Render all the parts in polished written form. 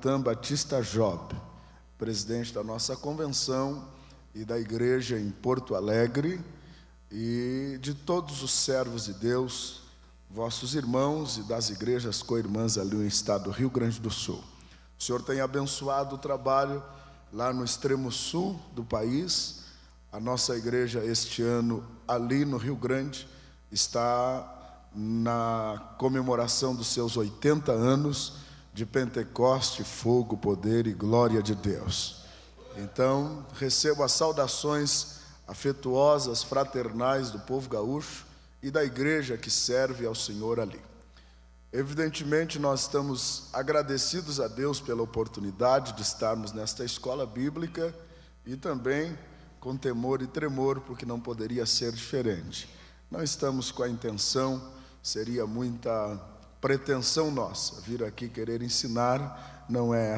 Natan Batista Job, presidente da nossa convenção e da igreja em Porto Alegre, e de todos os servos de Deus, vossos irmãos, e das igrejas co-irmãs ali no estado do Rio Grande do Sul. O Senhor tem abençoado o trabalho lá no extremo sul do país. A nossa igreja este ano ali no Rio Grande está na comemoração dos seus 80 anos de Pentecoste, fogo, poder e glória de Deus. Então, recebo as saudações afetuosas, fraternais do povo gaúcho e da igreja que serve ao Senhor ali. Evidentemente, nós estamos agradecidos a Deus pela oportunidade de estarmos nesta escola bíblica e também com temor e tremor, porque não poderia ser diferente. Não estamos com a intenção, seria muita pretensão nossa vir aqui querer ensinar, não é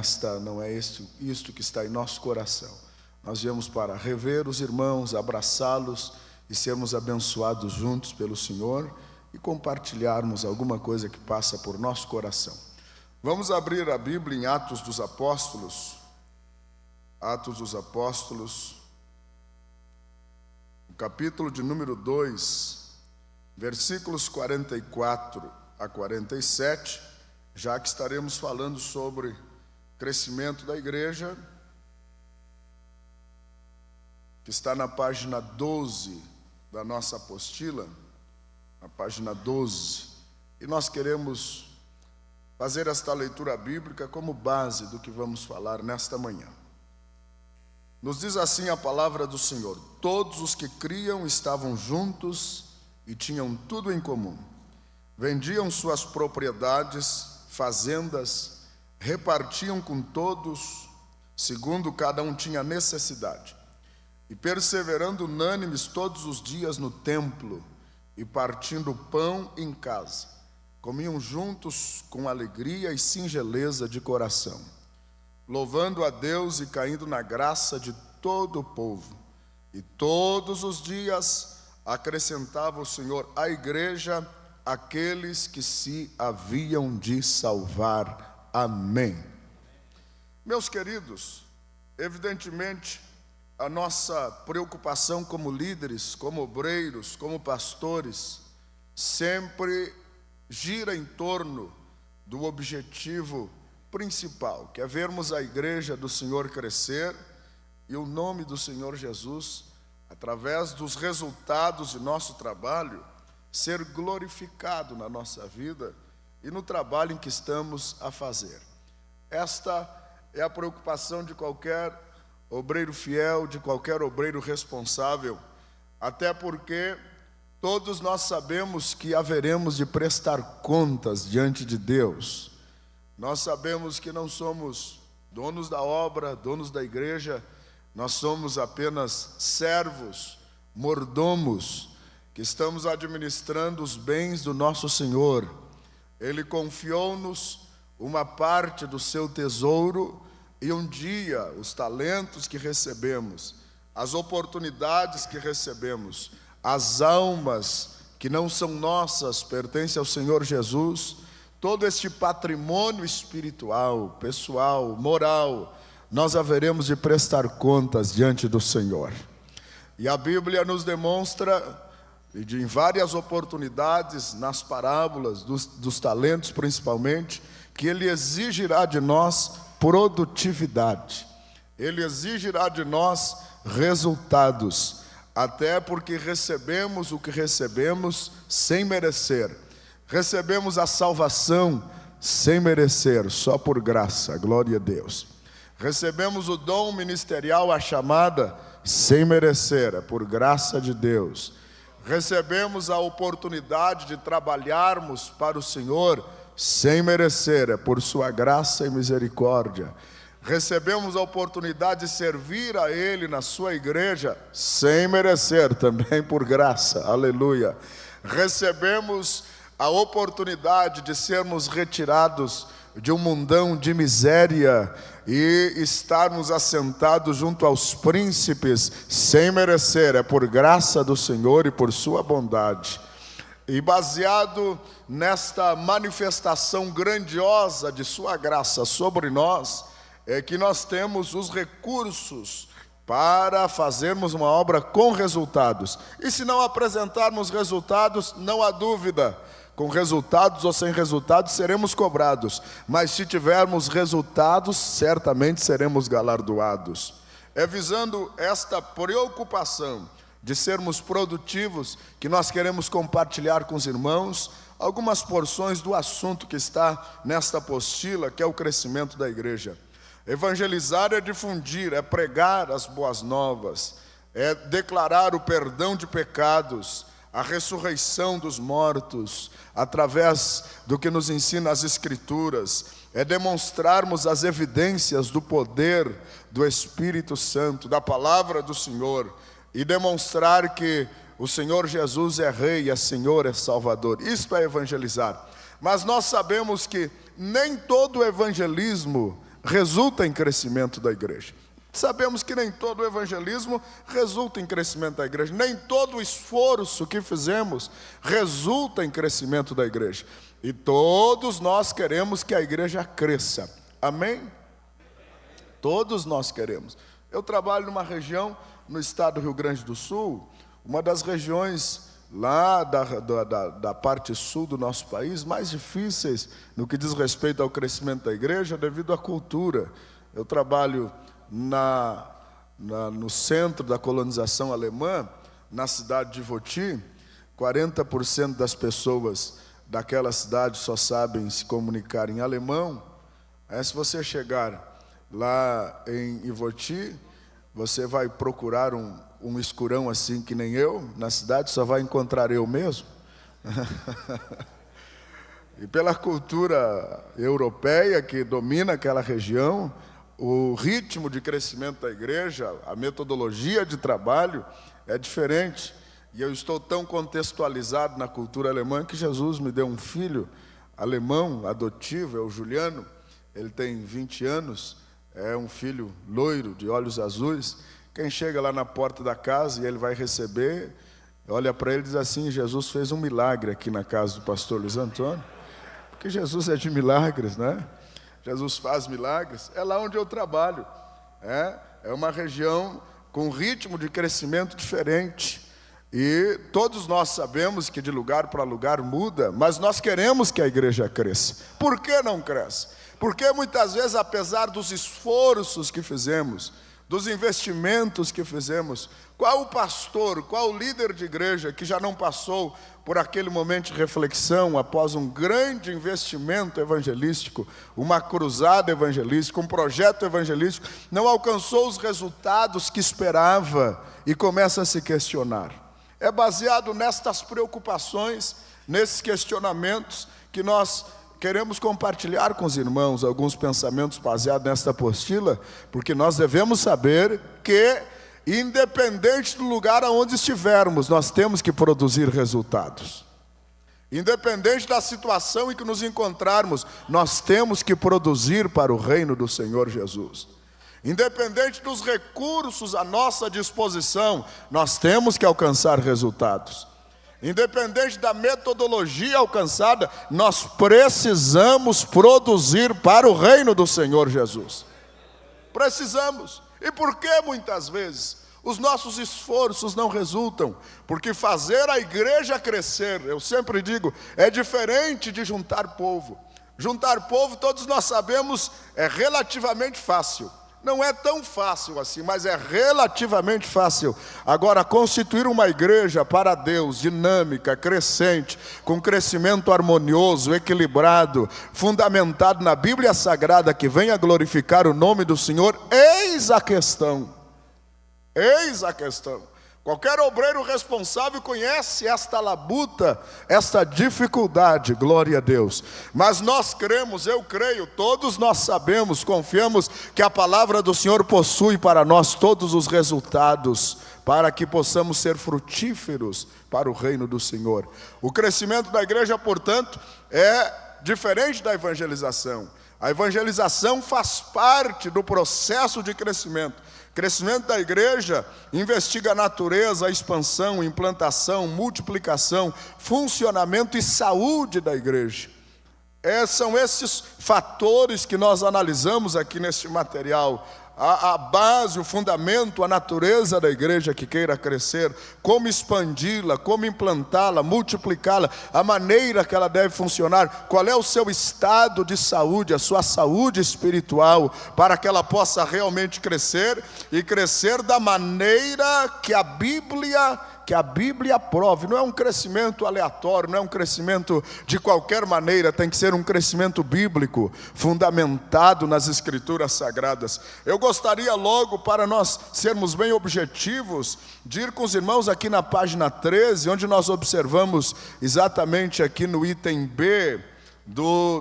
isto que está em nosso coração. Nós viemos para rever os irmãos, abraçá-los e sermos abençoados juntos pelo Senhor e compartilharmos alguma coisa que passa por nosso coração. Vamos abrir a Bíblia em Atos dos Apóstolos. Atos dos Apóstolos, o capítulo de número 2, versículos 44 a 47, já que estaremos falando sobre crescimento da igreja, que está na página 12 da nossa apostila, na página 12, e nós queremos fazer esta leitura bíblica como base do que vamos falar nesta manhã. Nos diz assim a palavra do Senhor: todos os que criam estavam juntos e tinham tudo em comum. Vendiam suas propriedades, fazendas, repartiam com todos, segundo cada um tinha necessidade. E perseverando unânimes todos os dias no templo, e partindo pão em casa, comiam juntos com alegria e singeleza de coração, louvando a Deus e caindo na graça de todo o povo. E todos os dias acrescentava o Senhor à igreja aqueles que se haviam de salvar. Amém. Meus queridos, evidentemente, a nossa preocupação como líderes, como obreiros, como pastores, sempre gira em torno do objetivo principal, que é vermos a igreja do Senhor crescer e o nome do Senhor Jesus, através dos resultados de nosso trabalho, ser glorificado na nossa vida e no trabalho em que estamos a fazer. Esta é a preocupação de qualquer obreiro fiel, de qualquer obreiro responsável, até porque todos nós sabemos que haveremos de prestar contas diante de Deus. Nós sabemos que não somos donos da obra, donos da igreja, nós somos apenas servos, mordomos, que estamos administrando os bens do nosso Senhor. Ele confiou-nos uma parte do seu tesouro e um dia os talentos que recebemos, as oportunidades que recebemos, as almas que não são nossas, pertencem ao Senhor Jesus, todo este patrimônio espiritual, pessoal, moral, nós haveremos de prestar contas diante do Senhor. E a Bíblia nos demonstra, em várias oportunidades, nas parábolas dos talentos principalmente, que Ele exigirá de nós produtividade, Ele exigirá de nós resultados, até porque recebemos o que recebemos sem merecer, recebemos a salvação sem merecer, só por graça, glória a Deus. Recebemos o dom ministerial, a chamada, sem merecer, é por graça de Deus. Recebemos a oportunidade de trabalharmos para o Senhor sem merecer, é por sua graça e misericórdia. Recebemos a oportunidade de servir a Ele na sua igreja sem merecer, também por graça, aleluia. Recebemos a oportunidade de sermos retirados de um mundão de miséria e estarmos assentados junto aos príncipes sem merecer, é por graça do Senhor e por sua bondade. E baseado nesta manifestação grandiosa de sua graça sobre nós, é que nós temos os recursos para fazermos uma obra com resultados. E se não apresentarmos resultados, não há dúvida, com resultados ou sem resultados seremos cobrados. Mas se tivermos resultados, certamente seremos galardoados. É visando esta preocupação de sermos produtivos que nós queremos compartilhar com os irmãos algumas porções do assunto que está nesta apostila, que é o crescimento da igreja. Evangelizar é difundir, é pregar as boas novas, é declarar o perdão de pecados, a ressurreição dos mortos, através do que nos ensina as Escrituras, é demonstrarmos as evidências do poder do Espírito Santo, da palavra do Senhor, e demonstrar que o Senhor Jesus é Rei, é Senhor, é Salvador. Isto é evangelizar. Mas nós sabemos que nem todo evangelismo resulta em crescimento da igreja. Sabemos que nem todo evangelismo resulta em crescimento da igreja. Nem todo esforço que fizemos resulta em crescimento da igreja. E todos nós queremos que a igreja cresça. Amém? Todos nós queremos. Eu trabalho numa região no estado do Rio Grande do Sul, uma das regiões lá da parte sul do nosso país, mais difíceis no que diz respeito ao crescimento da igreja, devido à cultura. Eu trabalho no centro da colonização alemã, na cidade de Ivoti. 40% das pessoas daquela cidade só sabem se comunicar em alemão. Se você chegar lá em Ivoti, você vai procurar um escurão assim que nem eu, na cidade só vai encontrar eu mesmo. E pela cultura europeia que domina aquela região, o ritmo de crescimento da igreja, a metodologia de trabalho é diferente. E eu estou tão contextualizado na cultura alemã que Jesus me deu um filho alemão, adotivo, é o Juliano. Ele tem 20 anos, é um filho loiro, de olhos azuis. Quem chega lá na porta da casa e ele vai receber, olha para ele e diz assim: Jesus fez um milagre aqui na casa do pastor Luiz Antônio. Porque Jesus é de milagres, né? Jesus faz milagres. É lá onde eu trabalho. É uma região com ritmo de crescimento diferente. E todos nós sabemos que de lugar para lugar muda, mas nós queremos que a igreja cresça. Por que não cresce? Porque muitas vezes, apesar dos esforços que fizemos, dos investimentos que fizemos, qual o pastor, qual o líder de igreja que já não passou por aquele momento de reflexão após um grande investimento evangelístico, uma cruzada evangelística, um projeto evangelístico, não alcançou os resultados que esperava e começa a se questionar? É baseado nestas preocupações, nesses questionamentos, que nós queremos compartilhar com os irmãos alguns pensamentos baseados nesta apostila, porque nós devemos saber que, independente do lugar aonde estivermos, nós temos que produzir resultados. Independente da situação em que nos encontrarmos, nós temos que produzir para o reino do Senhor Jesus. Independente dos recursos à nossa disposição, nós temos que alcançar resultados. Independente da metodologia alcançada, nós precisamos produzir para o reino do Senhor Jesus. Precisamos. E por que muitas vezes os nossos esforços não resultam? Porque fazer a igreja crescer, eu sempre digo, é diferente de juntar povo. Juntar povo, todos nós sabemos, é relativamente fácil. Não é tão fácil assim, mas é relativamente fácil. Agora, constituir uma igreja para Deus, dinâmica, crescente, com crescimento harmonioso, equilibrado, fundamentado na Bíblia Sagrada, que venha glorificar o nome do Senhor, eis a questão. Eis a questão. Qualquer obreiro responsável conhece esta labuta, esta dificuldade, glória a Deus. Mas nós cremos, eu creio, todos nós sabemos, confiamos que a palavra do Senhor possui para nós todos os resultados, para que possamos ser frutíferos para o reino do Senhor. O crescimento da igreja, portanto, é diferente da evangelização. A evangelização faz parte do processo de crescimento. Crescimento da igreja investiga a natureza, a expansão, implantação, multiplicação, funcionamento e saúde da igreja. São esses fatores que nós analisamos aqui neste material. A base, o fundamento, a natureza da igreja que queira crescer, como expandi-la, como implantá-la, multiplicá-la, a maneira que ela deve funcionar, qual é o seu estado de saúde, a sua saúde espiritual, para que ela possa realmente crescer e crescer da maneira que a Bíblia aprove. Não é um crescimento aleatório, não é um crescimento de qualquer maneira, tem que ser um crescimento bíblico, fundamentado nas Escrituras Sagradas. Eu gostaria logo, para nós sermos bem objetivos, de ir com os irmãos aqui na página 13, onde nós observamos exatamente aqui no item B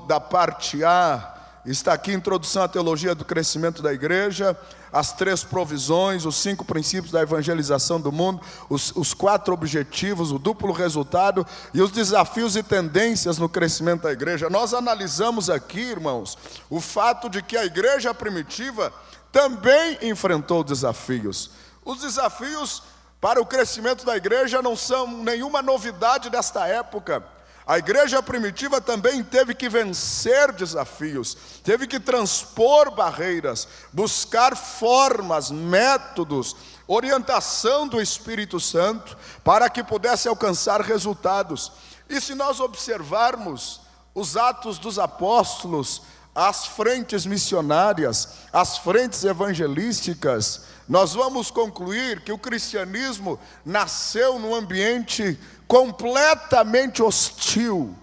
da parte A, está aqui introdução à teologia do crescimento da igreja, as 3 provisões, os 5 princípios da evangelização do mundo, os 4 objetivos, o duplo resultado e os desafios e tendências no crescimento da igreja. Nós analisamos aqui, irmãos, o fato de que a igreja primitiva também enfrentou desafios. Os desafios para o crescimento da igreja não são nenhuma novidade desta época. A igreja primitiva também teve que vencer desafios, teve que transpor barreiras, buscar formas, métodos, orientação do Espírito Santo para que pudesse alcançar resultados. E se nós observarmos os Atos dos Apóstolos, as frentes missionárias, as frentes evangelísticas, nós vamos concluir que o cristianismo nasceu num ambiente completamente hostil,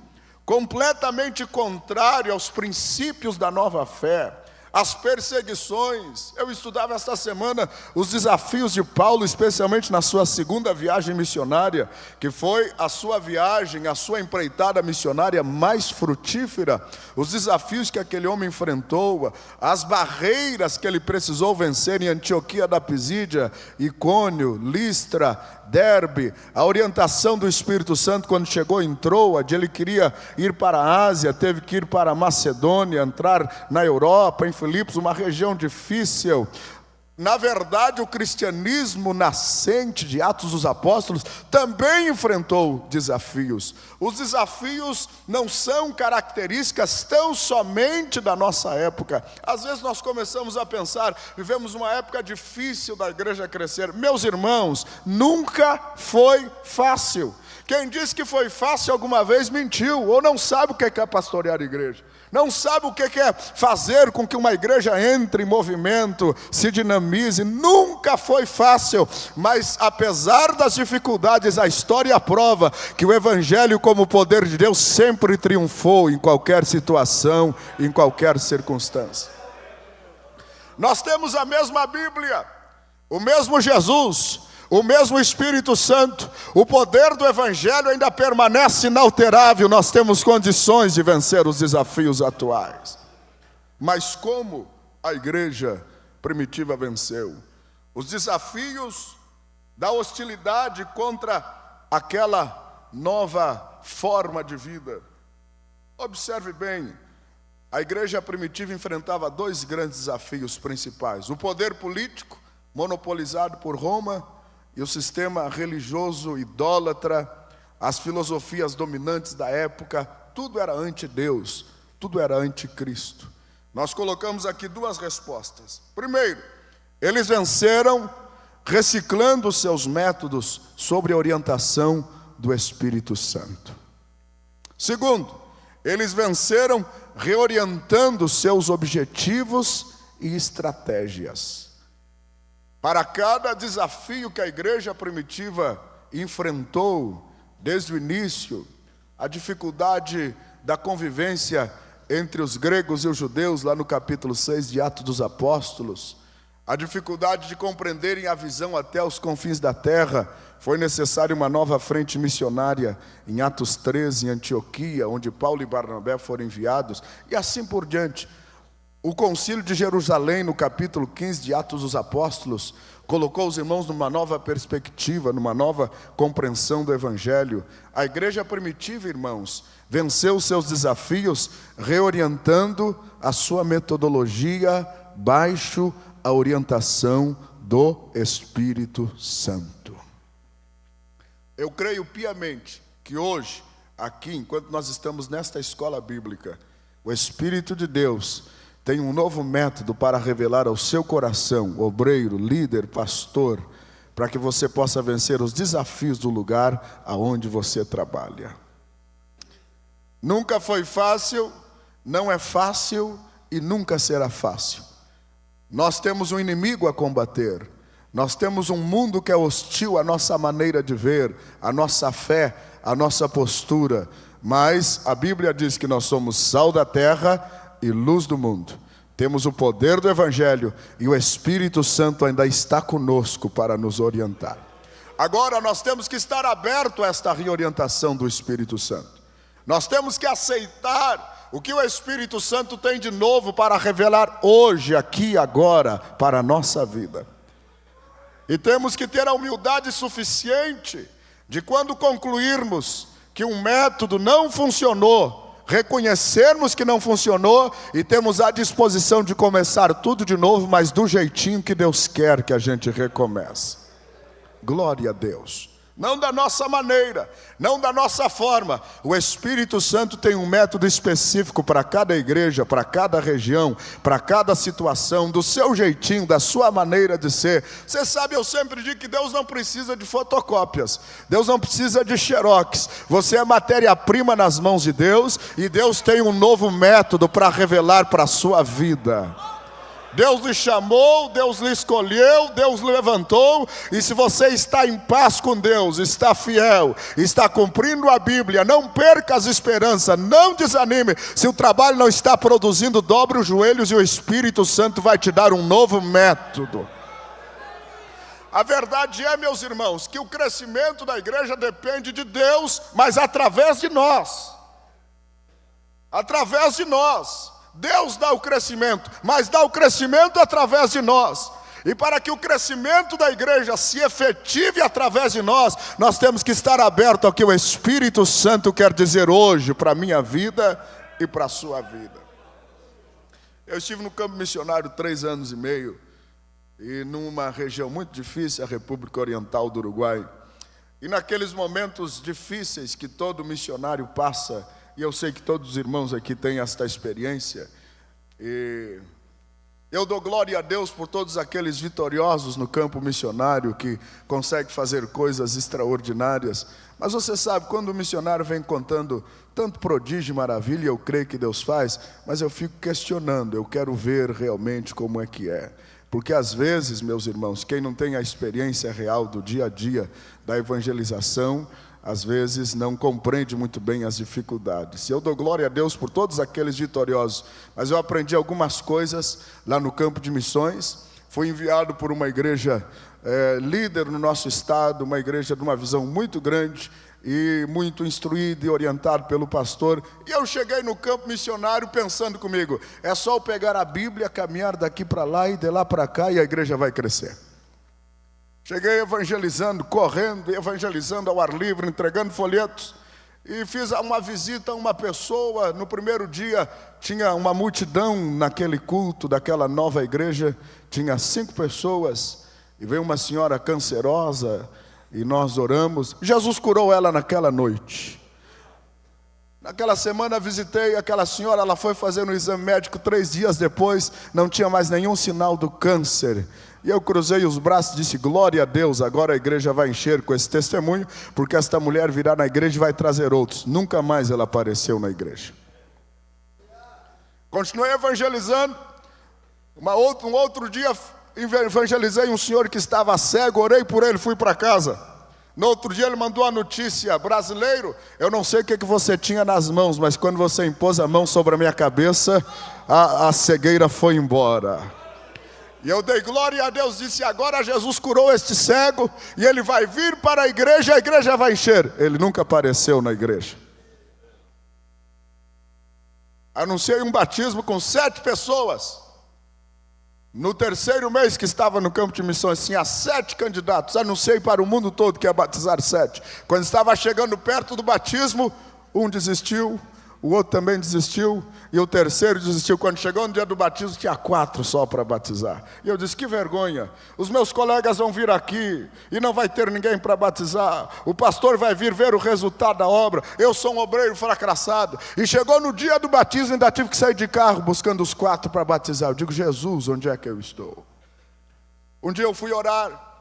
completamente contrário aos princípios da nova fé, as perseguições. Eu estudava esta semana os desafios de Paulo, especialmente na sua 2ª viagem missionária, que foi a sua viagem, a sua empreitada missionária mais frutífera. Os desafios que aquele homem enfrentou, as barreiras que ele precisou vencer em Antioquia da Pisídia, Icônio, Listra, Derbe, a orientação do Espírito Santo quando chegou em Troade. Ele queria ir para a Ásia, teve que ir para a Macedônia, entrar na Europa, em Filipos, uma região difícil. Na verdade, o cristianismo nascente de Atos dos Apóstolos também enfrentou desafios. Os desafios não são características tão somente da nossa época. Às vezes nós começamos a pensar, vivemos uma época difícil da igreja crescer. Meus irmãos, nunca foi fácil. Quem disse que foi fácil alguma vez mentiu, ou não sabe o que é pastorear a igreja. Não sabe o que é fazer com que uma igreja entre em movimento, se dinamize. Nunca foi fácil, mas apesar das dificuldades, a história prova que o Evangelho, como poder de Deus, sempre triunfou em qualquer situação, em qualquer circunstância. Nós temos a mesma Bíblia, o mesmo Jesus, o mesmo Espírito Santo, o poder do Evangelho ainda permanece inalterável. Nós temos condições de vencer os desafios atuais. Mas como a igreja primitiva venceu? Os desafios da hostilidade contra aquela nova forma de vida. Observe bem, a igreja primitiva enfrentava 2 grandes desafios principais: o poder político, monopolizado por Roma, e o sistema religioso idólatra, as filosofias dominantes da época. Tudo era anti-Deus, tudo era anticristo. Nós colocamos aqui 2 respostas. Primeiro, eles venceram reciclando os seus métodos sobre a orientação do Espírito Santo. Segundo, eles venceram reorientando seus objetivos e estratégias. Para cada desafio que a igreja primitiva enfrentou desde o início, a dificuldade da convivência entre os gregos e os judeus, lá no capítulo 6 de Atos dos Apóstolos, a dificuldade de compreenderem a visão até os confins da terra, foi necessária uma nova frente missionária em Atos 13, em Antioquia, onde Paulo e Barnabé foram enviados, e assim por diante. O concílio de Jerusalém, no capítulo 15 de Atos dos Apóstolos, colocou os irmãos numa nova perspectiva, numa nova compreensão do Evangelho. A igreja primitiva, irmãos, venceu os seus desafios, reorientando a sua metodologia baixo a orientação do Espírito Santo. Eu creio piamente que hoje, aqui, enquanto nós estamos nesta escola bíblica, o Espírito de Deus tem um novo método para revelar ao seu coração, obreiro, líder, pastor, para que você possa vencer os desafios do lugar aonde você trabalha. Nunca foi fácil, não é fácil e nunca será fácil. Nós temos um inimigo a combater. Nós temos um mundo que é hostil à nossa maneira de ver, à nossa fé, à nossa postura. Mas a Bíblia diz que nós somos sal da terra e luz do mundo. Temos o poder do Evangelho e o Espírito Santo ainda está conosco para nos orientar. Agora nós temos que estar aberto a esta reorientação do Espírito Santo. Nós temos que aceitar o que o Espírito Santo tem de novo para revelar hoje, aqui, agora, para a nossa vida. E temos que ter a humildade suficiente de, quando concluirmos que um método não funcionou, reconhecermos que não funcionou e temos a disposição de começar tudo de novo, mas do jeitinho que Deus quer que a gente recomece. Glória a Deus. Não da nossa maneira, não da nossa forma. O Espírito Santo tem um método específico para cada igreja, para cada região, para cada situação, do seu jeitinho, da sua maneira de ser. Você sabe, eu sempre digo que Deus não precisa de fotocópias, Deus não precisa de xerox. Você é matéria-prima nas mãos de Deus e Deus tem um novo método para revelar para a sua vida. Deus lhe chamou, Deus lhe escolheu, Deus lhe levantou, e se você está em paz com Deus, está fiel, está cumprindo a Bíblia, não perca as esperanças, não desanime. Se o trabalho não está produzindo, dobre os joelhos e o Espírito Santo vai te dar um novo método. A verdade é, meus irmãos, que o crescimento da igreja depende de Deus, mas através de nós. Através de nós. Deus dá o crescimento, mas dá o crescimento através de nós. E para que o crescimento da igreja se efetive através de nós, nós temos que estar abertos ao que o Espírito Santo quer dizer hoje para a minha vida e para a sua vida. Eu estive no campo missionário 3 anos e meio, e numa região muito difícil, a República Oriental do Uruguai. E naqueles momentos difíceis que todo missionário passa, e eu sei que todos os irmãos aqui têm esta experiência, e eu dou glória a Deus por todos aqueles vitoriosos no campo missionário que conseguem fazer coisas extraordinárias. Mas você sabe, quando o missionário vem contando tanto prodígio e maravilha, eu creio que Deus faz, mas eu fico questionando, eu quero ver realmente como é que é. Porque às vezes, meus irmãos, quem não tem a experiência real do dia a dia da evangelização, às vezes não compreende muito bem as dificuldades. Eu dou glória a Deus por todos aqueles vitoriosos, mas eu aprendi algumas coisas lá no campo de missões. Fui enviado por uma igreja líder no nosso estado, uma igreja de uma visão muito grande e muito instruída e orientada pelo pastor. E eu cheguei no campo missionário pensando comigo, é só eu pegar a Bíblia, caminhar daqui para lá e de lá para cá e a igreja vai crescer. Cheguei evangelizando, correndo, evangelizando ao ar livre, entregando folhetos. E fiz uma visita a uma pessoa. No primeiro dia tinha uma multidão naquele culto daquela nova igreja. Tinha 5 pessoas. E veio uma senhora cancerosa e nós oramos. Jesus curou ela naquela noite. Naquela semana visitei aquela senhora. Ela foi fazer um exame médico 3 dias depois. Não tinha mais nenhum sinal do câncer. E eu cruzei os braços e disse, glória a Deus, agora a igreja vai encher com esse testemunho, porque esta mulher virá na igreja e vai trazer outros. Nunca mais ela apareceu na igreja. Continuei evangelizando. Um outro dia evangelizei um senhor que estava cego, orei por ele, fui para casa. No outro dia ele mandou a notícia, brasileiro, eu não sei o que você tinha nas mãos, mas quando você impôs a mão sobre a minha cabeça, a cegueira foi embora. E eu dei glória a Deus, disse, agora Jesus curou este cego, e ele vai vir para a igreja vai encher. Ele nunca apareceu na igreja. Anunciei um batismo com 7 pessoas. No 3º mês que estava no campo de missões, tinha 7 candidatos. Anunciei para o mundo todo que ia batizar 7. Quando estava chegando perto do batismo, um desistiu, o outro também desistiu, e o terceiro desistiu. Quando chegou no dia do batismo, tinha 4 só para batizar. E eu disse, que vergonha, os meus colegas vão vir aqui, e não vai ter ninguém para batizar, o pastor vai vir ver o resultado da obra, eu sou um obreiro fracassado. E chegou no dia do batismo, ainda tive que sair de carro, buscando os 4 para batizar. Eu digo, Jesus, onde é que eu estou? Um dia eu fui orar,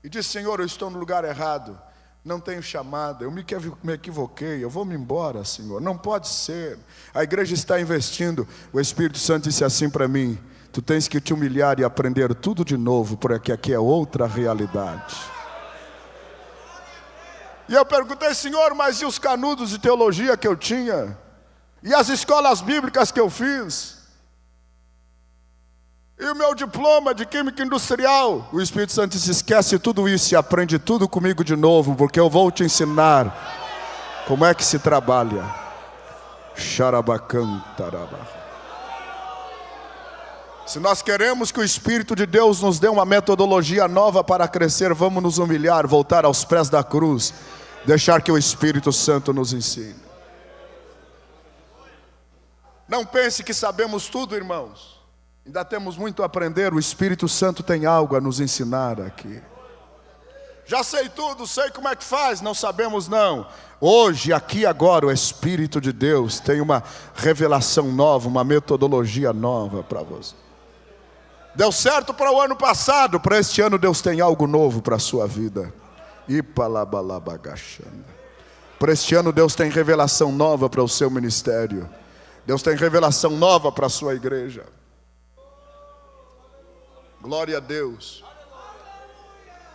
e disse, Senhor, eu estou no lugar errado, não tenho chamada, eu me equivoquei, eu vou me embora, Senhor, não pode ser, a igreja está investindo. O Espírito Santo disse assim para mim, tu tens que te humilhar e aprender tudo de novo, porque aqui é outra realidade. E eu perguntei, Senhor, mas e os canudos de teologia que eu tinha? E as escolas bíblicas que eu fiz? E o meu diploma de Química Industrial? O Espírito Santo disse, esquece tudo isso e aprende tudo comigo de novo, porque eu vou te ensinar como é que se trabalha. Xarabacantaraba. Se nós queremos que o Espírito de Deus nos dê uma metodologia nova para crescer, vamos nos humilhar, voltar aos pés da cruz, deixar que o Espírito Santo nos ensine. Não pense que sabemos tudo, irmãos. Ainda temos muito a aprender, o Espírito Santo tem algo a nos ensinar aqui. Já sei tudo, sei como é que faz, não sabemos não. Hoje, aqui agora, o Espírito de Deus tem uma revelação nova, uma metodologia nova para você. Deu certo para o ano passado, para este ano Deus tem algo novo para a sua vida. Para este ano Deus tem revelação nova para o seu ministério. Deus tem revelação nova para a sua igreja. Glória a Deus.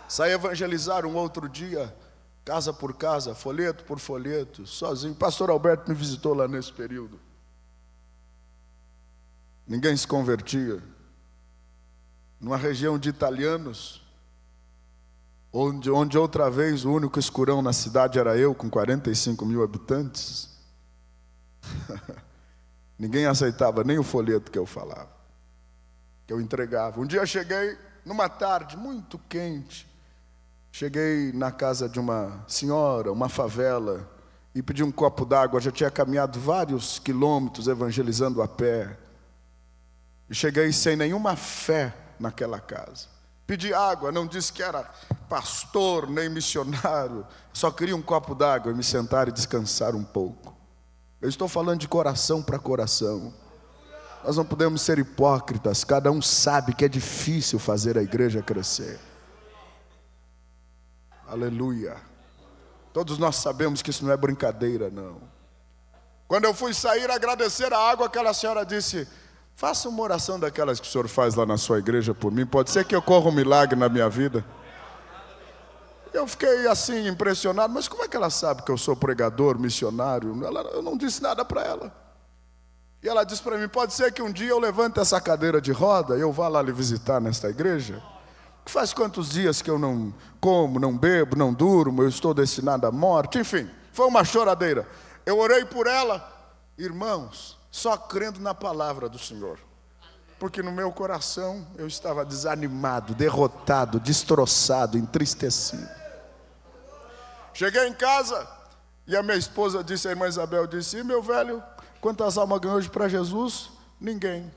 Saí evangelizar um outro dia, casa por casa, folheto por folheto, sozinho. Pastor Alberto me visitou lá nesse período. Ninguém se convertia. Numa região de italianos, onde outra vez o único escurão na cidade era eu, com 45 mil habitantes. Ninguém aceitava nem o folheto que eu falava, que eu entregava. Um dia eu cheguei, numa tarde muito quente, cheguei na casa de uma senhora, uma favela, e pedi um copo d'água. Já tinha caminhado vários quilômetros evangelizando a pé, e cheguei sem nenhuma fé naquela casa. Pedi água, não disse que era pastor nem missionário, só queria um copo d'água e me sentar e descansar um pouco. Eu estou falando de coração para coração. Nós não podemos ser hipócritas. Cada um sabe que é difícil fazer a igreja crescer. Aleluia. Todos nós sabemos que isso não é brincadeira, não. Quando eu fui sair agradecer a água, aquela senhora disse, faça uma oração daquelas que o senhor faz lá na sua igreja por mim, pode ser que ocorra um milagre na minha vida. Eu fiquei assim impressionado, mas como é que ela sabe que eu sou pregador, missionário? Eu não disse nada para ela. E ela disse para mim, pode ser que um dia eu levante essa cadeira de roda e eu vá lá lhe visitar nesta igreja? Faz quantos dias que eu não como, não bebo, não durmo, eu estou destinado à morte. Enfim, foi uma choradeira. Eu orei por ela, irmãos, só crendo na palavra do Senhor. Porque no meu coração eu estava desanimado, derrotado, destroçado, entristecido. Cheguei em casa e a minha esposa disse, a irmã Isabel disse, e meu velho, quantas almas ganhou hoje para Jesus? Ninguém.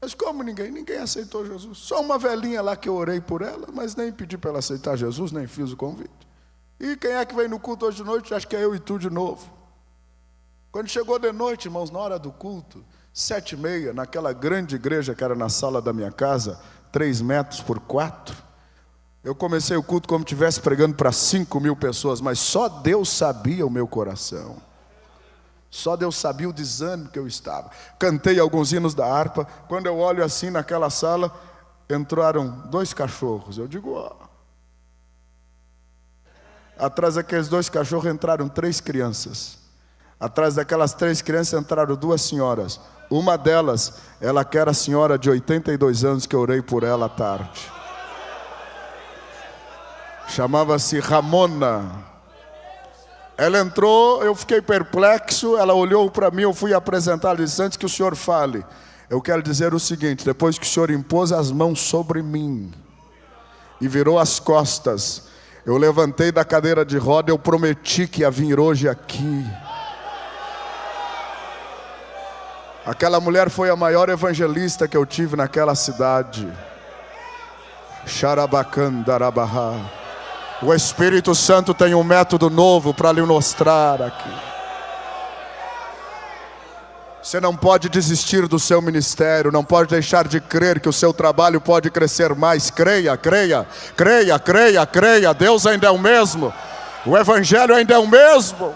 Mas como ninguém? Ninguém aceitou Jesus. Só uma velhinha lá que eu orei por ela, mas nem pedi para ela aceitar Jesus, nem fiz o convite. E quem é que veio no culto hoje de noite? Acho que é eu e tu de novo. Quando chegou de noite, irmãos, na hora do culto, 7h30, naquela grande igreja que era na sala da minha casa, 3 metros por 4, eu comecei o culto como se estivesse pregando para 5.000 pessoas, mas só Deus sabia o meu coração. Só Deus sabia o desânimo que eu estava. Cantei alguns hinos da harpa. Quando eu olho assim naquela sala, entraram 2 cachorros. Eu digo, ó. Atrás daqueles 2 cachorros entraram 3 crianças. Atrás daquelas 3 crianças entraram 2 senhoras. Uma delas, ela que era a senhora de 82 anos que eu orei por ela à tarde. Chamava-se Ramona. Ela entrou, eu fiquei perplexo, ela olhou para mim, eu fui apresentar, ela disse, antes que o senhor fale, eu quero dizer o seguinte, depois que o senhor impôs as mãos sobre mim e virou as costas, eu levantei da cadeira de roda, eu prometi que ia vir hoje aqui. Aquela mulher foi a maior evangelista que eu tive naquela cidade. Xarabacandarabahá. O Espírito Santo tem um método novo para lhe mostrar aqui. Você não pode desistir do seu ministério, não pode deixar de crer que o seu trabalho pode crescer mais. Creia, creia, creia, creia, creia. Deus ainda é o mesmo. O Evangelho ainda é o mesmo.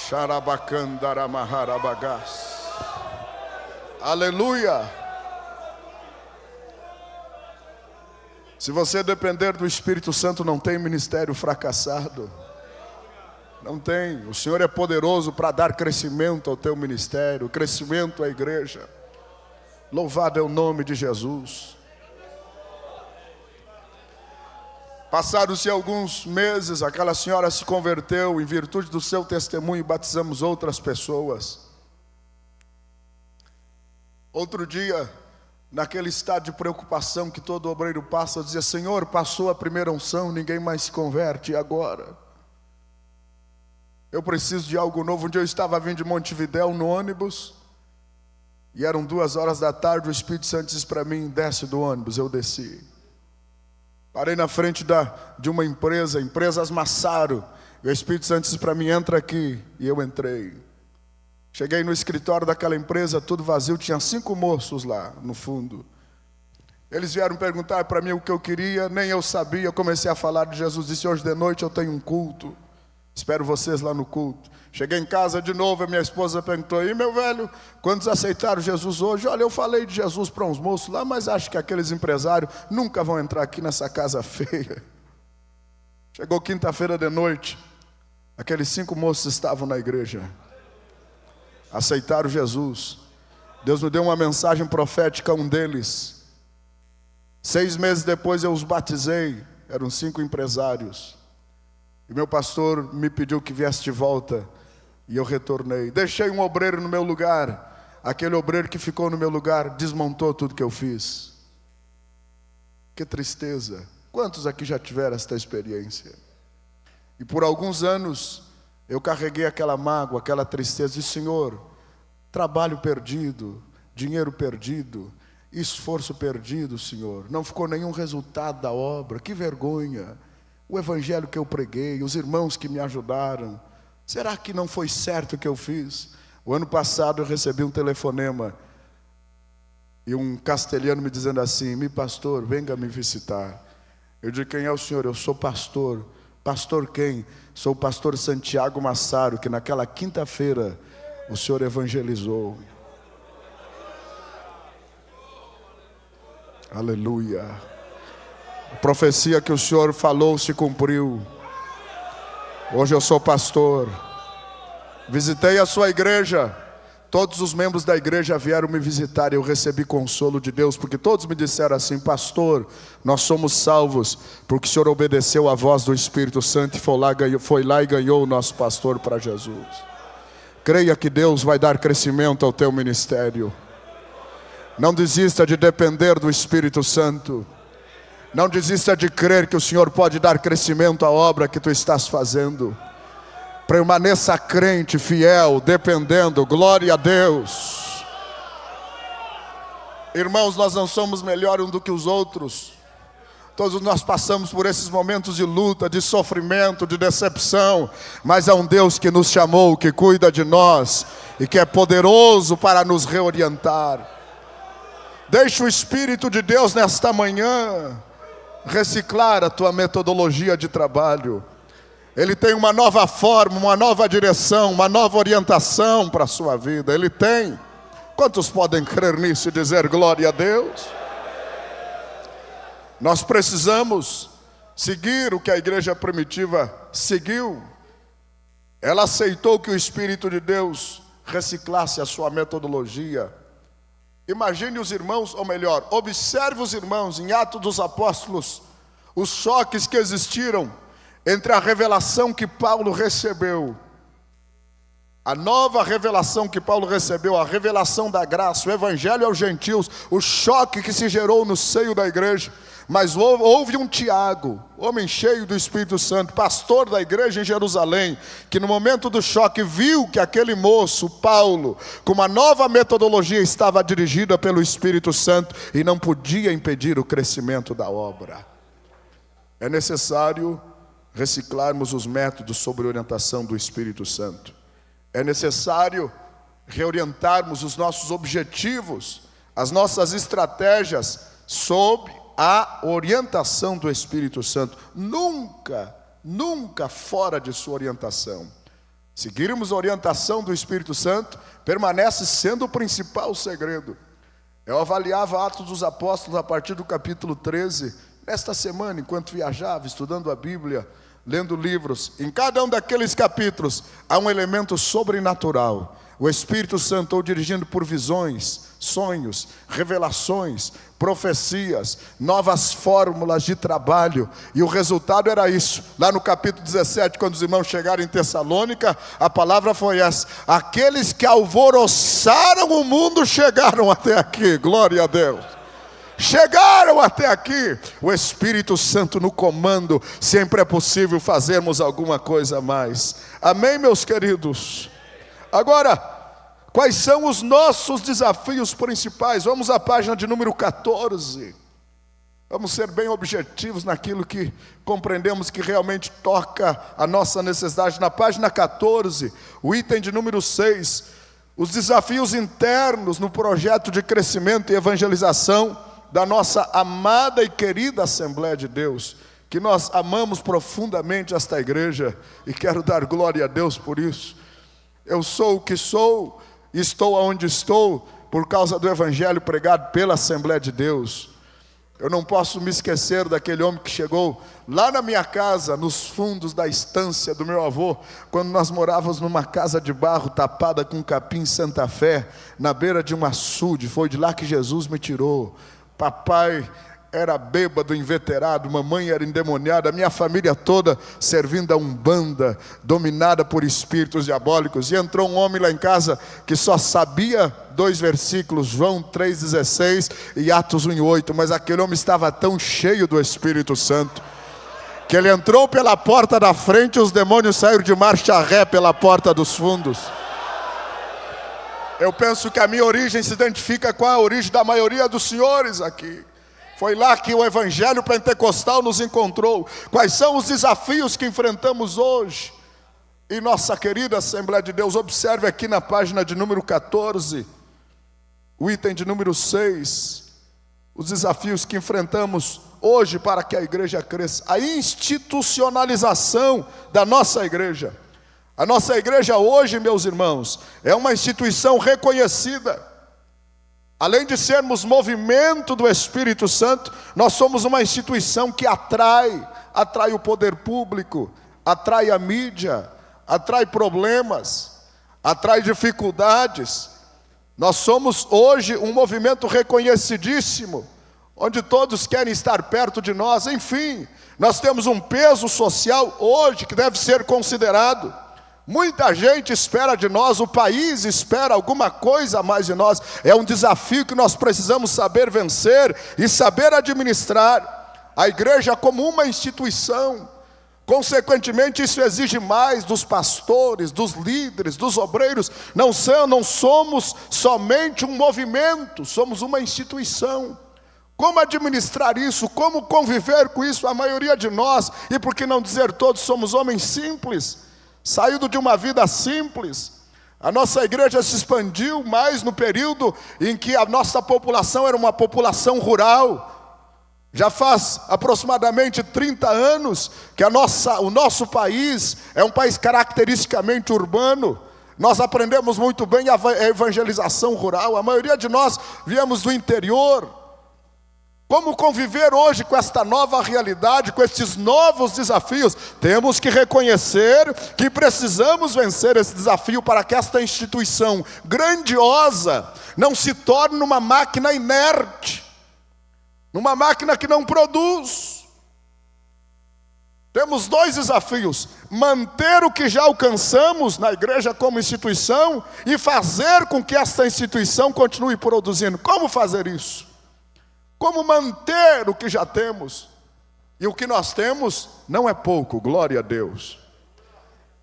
Xarabacandaramaharabagás. Aleluia. Se você depender do Espírito Santo, não tem ministério fracassado. Não tem. O Senhor é poderoso para dar crescimento ao teu ministério, crescimento à igreja. Louvado é o nome de Jesus. Passaram-se alguns meses, aquela senhora se converteu em virtude do seu testemunho e batizamos outras pessoas. Outro dia, naquele estado de preocupação que todo obreiro passa, eu dizia: Senhor, passou a primeira unção, ninguém mais se converte, e agora? Eu preciso de algo novo. Um dia eu estava vindo de Montevidéu no ônibus, e eram 2 da tarde, o Espírito Santo disse para mim: desce do ônibus. Eu desci. Parei na frente de uma empresa, Empresas Massaro, e o Espírito Santo disse para mim: entra aqui, e eu entrei. Cheguei no escritório daquela empresa, tudo vazio, tinha 5 moços lá no fundo. Eles vieram perguntar para mim o que eu queria, nem eu sabia. Eu comecei a falar de Jesus, disse: hoje de noite eu tenho um culto, espero vocês lá no culto. Cheguei em casa de novo, a minha esposa perguntou: e meu velho, quantos aceitaram Jesus hoje? Olha, eu falei de Jesus para uns moços lá, mas acho que aqueles empresários nunca vão entrar aqui nessa casa feia. Chegou quinta-feira de noite, aqueles 5 moços estavam na igreja, aceitaram Jesus. Deus me deu uma mensagem profética a um deles. 6 meses depois eu os batizei, eram 5 empresários. E meu pastor me pediu que viesse de volta, e eu retornei. Deixei um obreiro no meu lugar. Aquele obreiro que ficou no meu lugar desmontou tudo que eu fiz. Que tristeza. Quantos aqui já tiveram esta experiência? E por alguns anos eu carreguei aquela mágoa, aquela tristeza. E Senhor, trabalho perdido, dinheiro perdido, esforço perdido, Senhor. Não ficou nenhum resultado da obra. Que vergonha. O evangelho que eu preguei, os irmãos que me ajudaram, será que não foi certo o que eu fiz? O ano passado eu recebi um telefonema e um castelhano me dizendo assim: meu pastor, venha me visitar. Eu disse: quem é o senhor? Eu sou pastor. Pastor quem? Sou o pastor Santiago Massaro, que naquela quinta-feira o senhor evangelizou. Aleluia. A profecia que o Senhor falou se cumpriu. Hoje eu sou pastor. Visitei a sua igreja. Todos os membros da igreja vieram me visitar e eu recebi consolo de Deus, porque todos me disseram assim: pastor, nós somos salvos porque o Senhor obedeceu à voz do Espírito Santo e foi lá e ganhou o nosso pastor para Jesus. Creia que Deus vai dar crescimento ao teu ministério. Não desista de depender do Espírito Santo. Não desista de crer que o Senhor pode dar crescimento à obra que tu estás fazendo. Permaneça crente, fiel, dependendo. Glória a Deus. Irmãos, nós não somos melhores uns do que os outros. Todos nós passamos por esses momentos de luta, de sofrimento, de decepção. Mas há um Deus que nos chamou, que cuida de nós e que é poderoso para nos reorientar. Deixa o Espírito de Deus nesta manhã reciclar a tua metodologia de trabalho. Ele tem uma nova forma, uma nova direção, uma nova orientação para a sua vida. Ele tem. Quantos podem crer nisso e dizer glória a Deus? Nós precisamos seguir o que a igreja primitiva seguiu. Ela aceitou que o Espírito de Deus reciclasse a sua metodologia. Imagine os irmãos, ou melhor, observe os irmãos em Atos dos Apóstolos, os choques que existiram entre a revelação que Paulo recebeu A nova revelação que Paulo recebeu, a revelação da graça, o evangelho aos gentios, o choque que se gerou no seio da igreja. Mas houve um Tiago, homem cheio do Espírito Santo, pastor da igreja em Jerusalém, que no momento do choque viu que aquele moço, Paulo, com uma nova metodologia, estava dirigida pelo Espírito Santo e não podia impedir o crescimento da obra. É necessário reciclarmos os métodos sob orientação do Espírito Santo. É necessário reorientarmos os nossos objetivos, as nossas estratégias sob a orientação do Espírito Santo. Nunca fora de sua orientação. Seguirmos a orientação do Espírito Santo permanece sendo o principal segredo. Eu avaliava Atos dos Apóstolos a partir do capítulo 13, nesta semana, enquanto viajava, estudando a Bíblia, lendo livros. Em cada um daqueles capítulos há um elemento sobrenatural. O Espírito Santo ou dirigindo por visões, sonhos, revelações, profecias, novas fórmulas de trabalho. E o resultado era isso. Lá no capítulo 17, quando os irmãos chegaram em Tessalônica, a palavra foi essa: aqueles que alvoroçaram o mundo chegaram até aqui. Glória a Deus. Chegaram até aqui. O Espírito Santo no comando. Sempre é possível fazermos alguma coisa a mais. Amém, meus queridos? Agora, quais são os nossos desafios principais? Vamos à página de número 14. Vamos ser bem objetivos naquilo que compreendemos que realmente toca a nossa necessidade. Na página 14, o item de número 6, os desafios internos no projeto de crescimento e evangelização da nossa amada e querida Assembleia de Deus, que nós amamos profundamente esta igreja e quero dar glória a Deus por isso. Eu sou o que sou, estou onde estou, por causa do evangelho pregado pela Assembleia de Deus. Eu não posso me esquecer daquele homem que chegou lá na minha casa, nos fundos da estância do meu avô, quando nós morávamos numa casa de barro tapada com capim em Santa Fé, na beira de um açude. Foi de lá que Jesus me tirou. Papai era bêbado, inveterado, mamãe era endemoniada, a minha família toda servindo a Umbanda, dominada por espíritos diabólicos. E entrou um homem lá em casa que só sabia 2 versículos, João 3,16 e Atos 1,8, mas aquele homem estava tão cheio do Espírito Santo, que ele entrou pela porta da frente e os demônios saíram de marcha ré pela porta dos fundos. Eu penso que a minha origem se identifica com a origem da maioria dos senhores aqui. Foi lá que o evangelho pentecostal nos encontrou. Quais são os desafios que enfrentamos hoje? E nossa querida Assembleia de Deus, observe aqui na página de número 14, o item de número 6, os desafios que enfrentamos hoje para que a igreja cresça. A institucionalização da nossa igreja. A nossa igreja hoje, meus irmãos, é uma instituição reconhecida. Além de sermos movimento do Espírito Santo, nós somos uma instituição que atrai o poder público, atrai a mídia, atrai problemas, atrai dificuldades. Nós somos hoje um movimento reconhecidíssimo, onde todos querem estar perto de nós. Enfim, nós temos um peso social hoje que deve ser considerado. Muita gente espera de nós, o país espera alguma coisa a mais de nós. É um desafio que nós precisamos saber vencer e saber administrar. A igreja como uma instituição. Consequentemente, isso exige mais dos pastores, dos líderes, dos obreiros. Não somos somente um movimento, somos uma instituição. Como administrar isso? Como conviver com isso? A maioria de nós, e por que não dizer todos, somos homens simples, saído de uma vida simples. A nossa igreja se expandiu mais no período em que a nossa população era uma população rural. Já faz aproximadamente 30 anos que o nosso país é um país caracteristicamente urbano. Nós aprendemos muito bem a evangelização rural. A maioria de nós viemos do interior. Como conviver hoje com esta nova realidade, com estes novos desafios? Temos que reconhecer que precisamos vencer esse desafio para que esta instituição grandiosa não se torne uma máquina inerte, numa máquina que não produz. Temos dois desafios: manter o que já alcançamos na igreja como instituição e fazer com que esta instituição continue produzindo. Como fazer isso? Como manter o que já temos? E o que nós temos não é pouco, glória a Deus.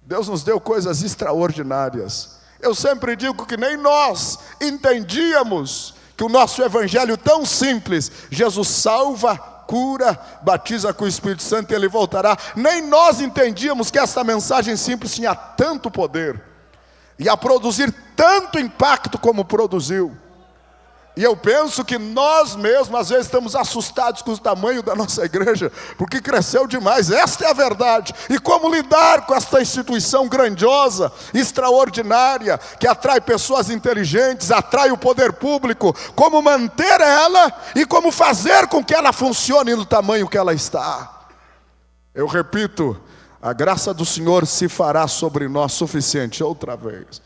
Deus nos deu coisas extraordinárias. Eu sempre digo que nem nós entendíamos que o nosso evangelho tão simples, Jesus salva, cura, batiza com o Espírito Santo e Ele voltará. Nem nós entendíamos que essa mensagem simples tinha tanto poder, ia produzir tanto impacto como produziu. E eu penso que nós mesmos, às vezes, estamos assustados com o tamanho da nossa igreja, porque cresceu demais, esta é a verdade. E como lidar com esta instituição grandiosa, extraordinária, que atrai pessoas inteligentes, atrai o poder público, como manter ela e como fazer com que ela funcione no tamanho que ela está. Eu repito, a graça do Senhor se fará sobre nós suficiente outra vez.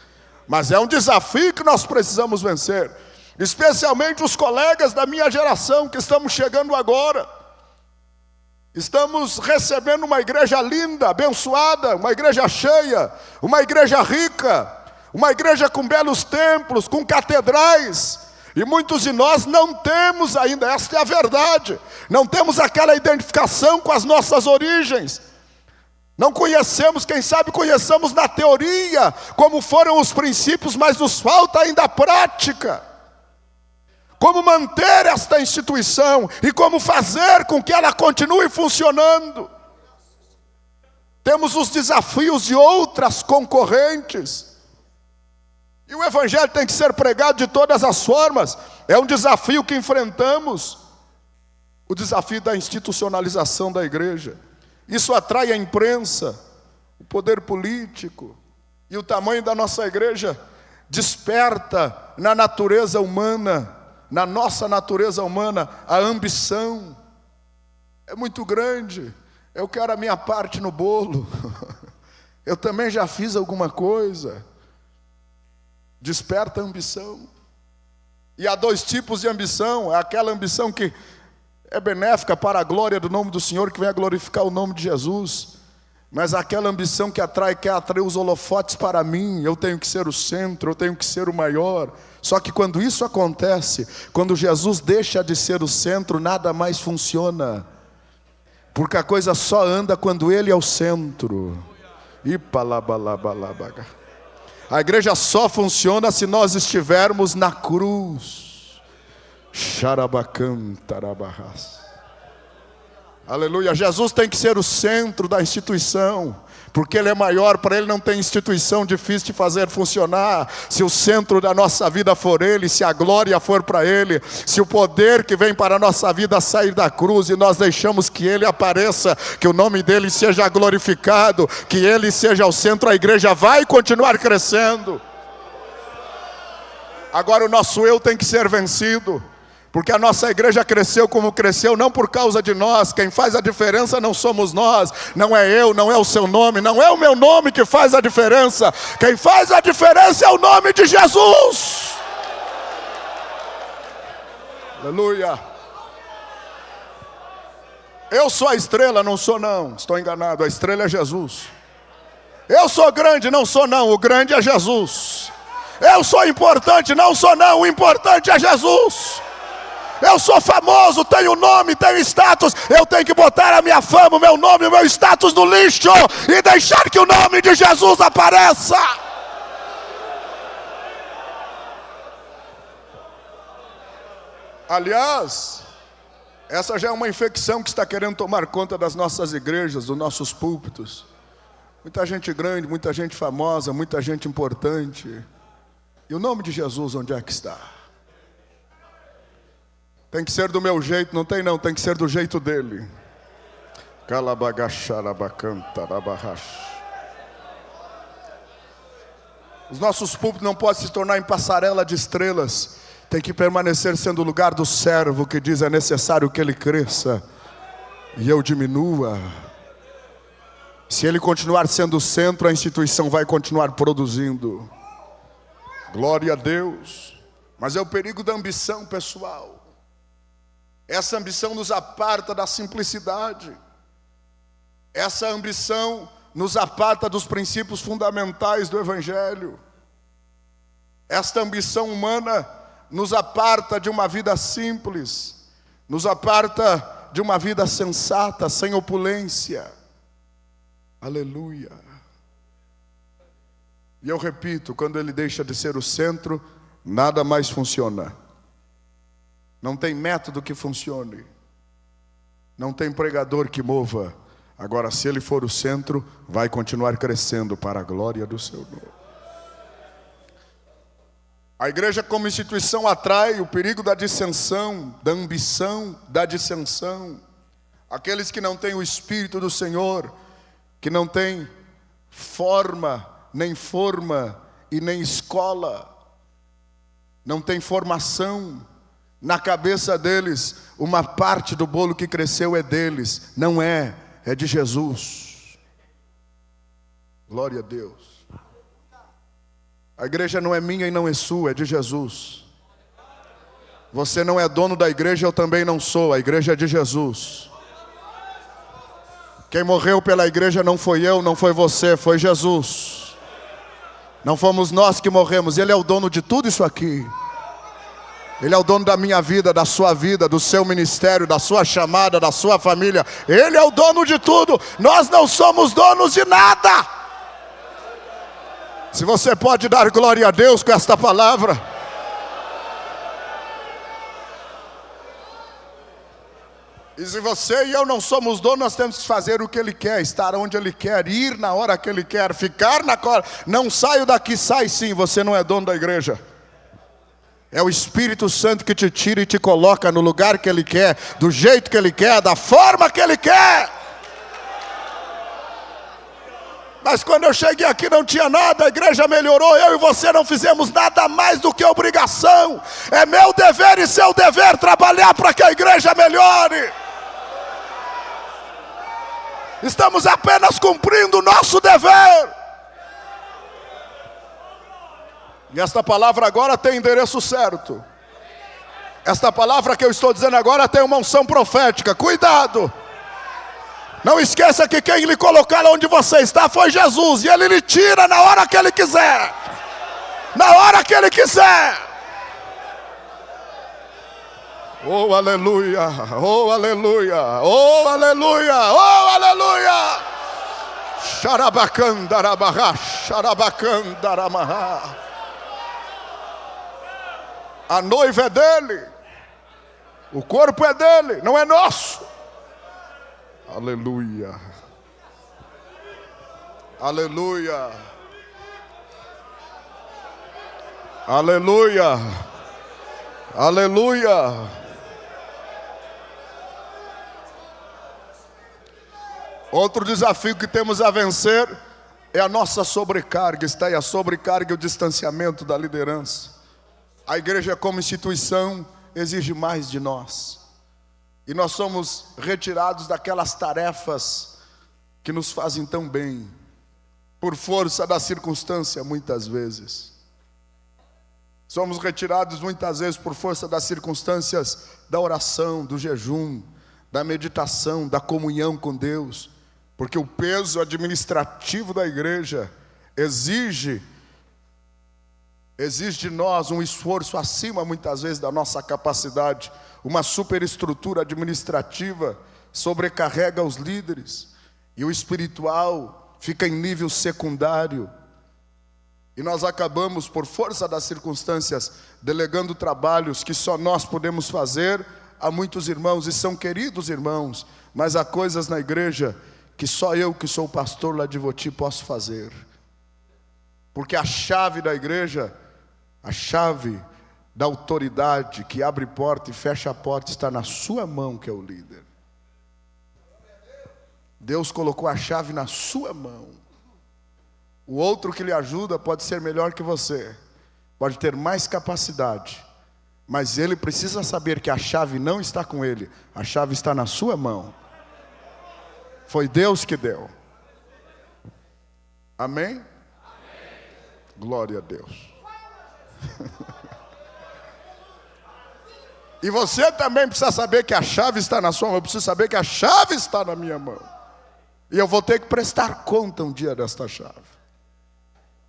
Mas é um desafio que nós precisamos vencer. Especialmente os colegas da minha geração que estamos chegando agora. Estamos recebendo uma igreja linda, abençoada, uma igreja cheia, uma igreja rica, uma igreja com belos templos, com catedrais. E muitos de nós não temos ainda, esta é a verdade, não temos aquela identificação com as nossas origens. Não conhecemos, quem sabe conheçamos na teoria como foram os princípios, mas nos falta ainda a prática. Como manter esta instituição e como fazer com que ela continue funcionando. Temos os desafios de outras concorrentes. E o evangelho tem que ser pregado de todas as formas. É um desafio que enfrentamos. O desafio da institucionalização da igreja. Isso atrai a imprensa, o poder político. E o tamanho da nossa igreja desperta na natureza humana, na nossa natureza humana, a ambição. É muito grande. Eu quero a minha parte no bolo. Eu também já fiz alguma coisa. Desperta a ambição. E há dois tipos de ambição. Há aquela ambição que é benéfica para a glória do nome do Senhor, que vem a glorificar o nome de Jesus. Mas aquela ambição que quer atrair os holofotes para mim. Eu tenho que ser o centro, eu tenho que ser o maior. Só que quando isso acontece, quando Jesus deixa de ser o centro, nada mais funciona. Porque a coisa só anda quando Ele é o centro. A igreja só funciona se nós estivermos na cruz. Aleluia. Jesus tem que ser o centro da instituição, porque Ele é maior. Para Ele não tem instituição difícil de fazer funcionar. Se o centro da nossa vida for Ele, se a glória for para Ele, se o poder que vem para a nossa vida sair da cruz e nós deixamos que Ele apareça, que o nome dEle seja glorificado, que Ele seja o centro, a igreja vai continuar crescendo. Agora o nosso eu tem que ser vencido. Porque a nossa igreja cresceu como cresceu, não por causa de nós. Quem faz a diferença não somos nós. Não é eu, não é o seu nome, não é o meu nome que faz a diferença. Quem faz a diferença é o nome de Jesus. Aleluia. Eu sou a estrela, não sou não. Estou enganado, a estrela é Jesus. Eu sou grande, não sou não. O grande é Jesus. Eu sou importante, não sou não. O importante é Jesus. Eu sou famoso, tenho nome, tenho status. Eu tenho que botar a minha fama, o meu nome, o meu status no lixo e deixar que o nome de Jesus apareça. Aliás, essa já é uma infecção que está querendo tomar conta das nossas igrejas, dos nossos púlpitos. Muita gente grande, muita gente famosa, muita gente importante. E o nome de Jesus onde é que está? Tem que ser do meu jeito, não tem não, tem que ser do jeito dele. Os nossos púlpitos não podem se tornar em passarela de estrelas. Tem que permanecer sendo o lugar do servo que diz: é necessário que ele cresça e eu diminua. Se ele continuar sendo o centro, a instituição vai continuar produzindo. Glória a Deus. Mas é o perigo da ambição pessoal. Essa ambição nos aparta da simplicidade. Essa ambição nos aparta dos princípios fundamentais do Evangelho. Esta ambição humana nos aparta de uma vida simples, nos aparta de uma vida sensata, sem opulência. Aleluia. E eu repito, quando ele deixa de ser o centro, nada mais funciona. Não tem método que funcione. Não tem pregador que mova. Agora, se ele for o centro, vai continuar crescendo para a glória do seu nome. A igreja como instituição atrai o perigo da dissensão, da ambição, da dissensão. Aqueles que não têm o Espírito do Senhor, que não têm forma e nem escola, não tem formação. Na cabeça deles, uma parte do bolo que cresceu é deles, não é de Jesus. Glória a Deus. A igreja não é minha e não é sua, é de Jesus. Você não é dono da igreja, eu também não sou, a igreja é de Jesus. Quem morreu pela igreja não foi eu, não foi você, foi Jesus. Não fomos nós que morremos, Ele é o dono de tudo isso aqui. Ele é o dono da minha vida, da sua vida, do seu ministério, da sua chamada, da sua família. Ele é o dono de tudo. Nós não somos donos de nada. Se você pode dar glória a Deus com esta palavra. E se você e eu não somos donos, nós temos que fazer o que Ele quer, estar onde Ele quer, ir na hora que Ele quer, ficar na hora. Não saio daqui, sai sim, você não é dono da igreja. É o Espírito Santo que te tira e te coloca no lugar que Ele quer, do jeito que Ele quer, da forma que Ele quer. Mas quando eu cheguei aqui não tinha nada, a igreja melhorou, eu e você não fizemos nada mais do que obrigação. É meu dever e seu dever trabalhar para que a igreja melhore. Estamos apenas cumprindo o nosso dever. E esta palavra agora tem endereço certo. Esta palavra que eu estou dizendo agora tem uma unção profética. Cuidado! Não esqueça que quem lhe colocar onde você está foi Jesus. E Ele lhe tira na hora que Ele quiser. Na hora que Ele quiser. Oh, aleluia! Oh, aleluia! Oh, aleluia! Oh, aleluia! Xarabacandarabará, xarabacandaramará. A noiva é dele, o corpo é dele, não é nosso. Aleluia, aleluia, aleluia, aleluia. Outro desafio que temos a vencer é a nossa sobrecarga. Está aí a sobrecarga e o distanciamento da liderança. A igreja como instituição exige mais de nós. E nós somos retirados daquelas tarefas que nos fazem tão bem, por força da circunstância muitas vezes. Somos retirados muitas vezes por força das circunstâncias da oração, do jejum, da meditação, da comunhão com Deus. Porque o peso administrativo da igreja exige de nós um esforço acima muitas vezes da nossa capacidade. Uma superestrutura administrativa sobrecarrega os líderes e o espiritual fica em nível secundário. E nós acabamos, por força das circunstâncias, delegando trabalhos que só nós podemos fazer a muitos irmãos, e são queridos irmãos, mas há coisas na igreja que só eu, que sou pastor lá de Voti, posso fazer. Porque a chave da igreja, a chave da autoridade que abre porta e fecha a porta está na sua mão, que é o líder. Deus colocou a chave na sua mão. O outro que lhe ajuda pode ser melhor que você, pode ter mais capacidade, mas ele precisa saber que a chave não está com ele, a chave está na sua mão. Foi Deus que deu. Amém? Glória a Deus. E você também precisa saber que a chave está na sua mão. Eu preciso saber que a chave está na minha mão. E eu vou ter que prestar conta um dia desta chave.